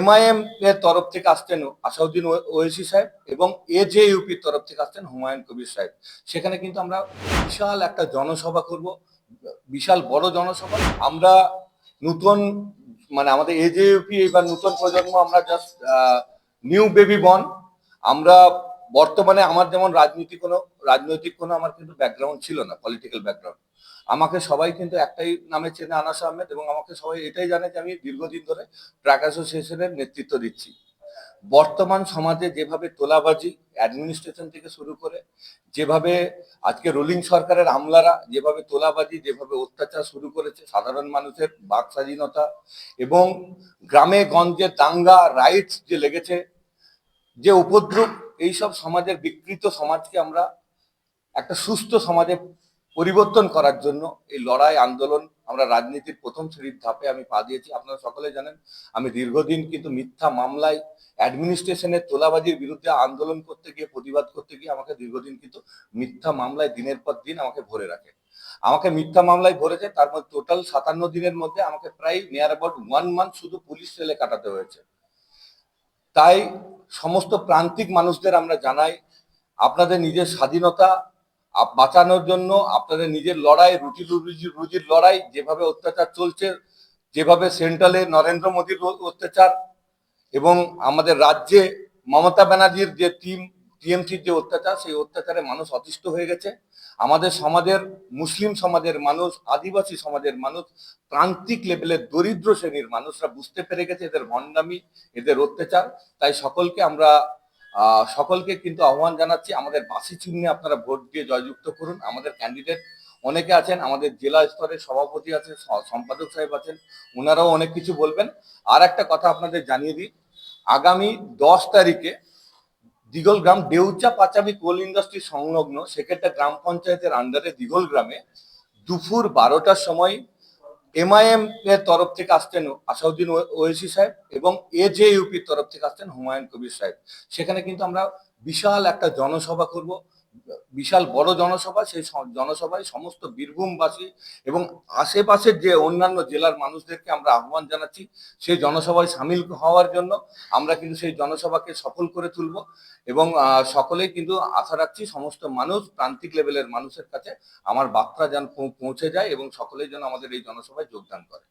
MIM এর তরফ থেকে আসছেন আসাউদ্দিন ওয়েসি সাহেব এবং এজেইউপির তরফ থেকে আসছেন হুমায়ুন কবির সাহেব। সেখানে কিন্তু আমরা বিশাল একটা জনসভা করব, বিশাল বড় জনসভা। আমরা নতুন আমাদের এজেইউপি এবার নতুন প্রজন্ম, আমরা জাস্ট নিউ বেবি বর্ন। আমরা বর্তমানে আমার যেমন রাজনৈতিক কোনো আমার কিন্তু ব্যাকগ্রাউন্ড ছিল না, পলিটিক্যাল ব্যাকগ্রাউন্ড। আমাকে সবাই কিন্তু একটাই নামে চেনে, আনাস আহমেদ, এবং আমাকে সবাই এটাই জানে যে আমি দীর্ঘদিন ধরে ট্রাক অ্যাসোসিয়েশনের নেতৃত্ব দিচ্ছি। বর্তমান সমাজে যেভাবে তোলাবাজি অ্যাডমিনিস্ট্রেশন থেকে শুরু করে, যেভাবে আজকে রুলিং সরকারের আমলারা যেভাবে তোলাবাজি, যেভাবে অত্যাচার শুরু করেছে সাধারণ মানুষের বাক স্বাধীনতা, এবং গ্রামে গঞ্জে দাঙ্গা রাইটস যে লেগেছে, যে উপদ্রব, এইসব সমাজের বিকৃত সমাজকে আমরা একটা সুস্থ সমাজে পরিবর্তন করার জন্য এই লড়াই আন্দোলন আমরা রাজনীতির প্রথম শ্রেণীর ধাপে আমি পা দিয়েছি। আপনারা সকলে জানেন আমি দীর্ঘদিন কিন্তু মিথ্যা মামলায় অ্যাডমিনিস্ট্রেশনের তোলাবাজির বিরুদ্ধে আন্দোলন করতে গিয়ে, প্রতিবাদ করতে গিয়ে আমাকে দীর্ঘদিন কিন্তু মিথ্যা মামলায় দিনের পর দিন আমাকে ভরে রাখে। আমাকে মিথ্যা মামলায় ভরেছে, তার মধ্যে টোটাল 57 দিনের মধ্যে আমাকে প্রায় নিয়ার অ্যাবাউট 1 মান্থ শুধু পুলিশ সেলে কাটাতে হয়েছে। তাই সমস্ত প্রান্তিক মানুষদের আমরা জানাই, আপনাদের নিজের স্বাধীনতা বাঁচানোর জন্য, আপনাদের নিজের লড়াই, রুজির লড়াই, যেভাবে অত্যাচার চলছে, যেভাবে সেন্ট্রালে নরেন্দ্র মোদীর অত্যাচার এবং আমাদের রাজ্যে মমতা ব্যানার্জির যে টিএমসির যে অত্যাচার, সেই অত্যাচারে মানুষ অতিষ্ঠ হয়ে গেছে। আমাদের সমাজের, মুসলিম সমাজের মানুষ, আদিবাসী সমাজের মানুষ, প্রান্তিক লেভেলের দরিদ্র শ্রেণীর মানুষরা বুঝতে পেরে গেছে এদের ভণ্ডামি, এদের অত্যাচার। তাই সকলকে কিন্তু আহ্বান জানাচ্ছি, আমাদের বাসি চিহ্নে আপনারা ভোট দিয়ে জয়যুক্ত করুন। আমাদের ক্যান্ডিডেট অনেকে আছেন, আমাদের জেলা স্তরের সভাপতি আছে, সম্পাদক সাহেব আছেন, ওনারাও অনেক কিছু বলবেন। আর একটা কথা আপনাদের জানিয়ে দিই, আগামী 10 তারিখে দিঘলগ্রাম দেউচা পাচামি কোল ইন্ডাস্ট্রি সংলগ্ন সেকেন্ডটা গ্রাম পঞ্চায়েতের আন্ডারে দিঘল গ্রামে দুপুর 12টার সময় এমআইএম এর তরফ থেকে আসছেন আসাউদ্দিন ওয়েসি সাহেব এবং এজেইউপির তরফ থেকে আসছেন হুমায়ুন কবির সাহেব। সেখানে কিন্তু আমরা বিশাল একটা জনসভা করব, বিশাল বড় জনসভা। সেই জনসভায় সমস্ত বীরভূমবাসী এবং আশেপাশের যে অন্যান্য জেলার মানুষদেরকে আমরা আহ্বান জানাচ্ছি সেই জনসভায় সামিল হওয়ার জন্য। আমরা কিন্তু সেই জনসভাকে সফল করে তুলব এবং সকলেই কিন্তু আশা রাখছি সমস্ত মানুষ, প্রান্তিক লেভেলের মানুষের কাছে আমার বার্তা যেন পৌঁছে যায় এবং সকলেই যেন আমাদের এই জনসভায় যোগদান করে।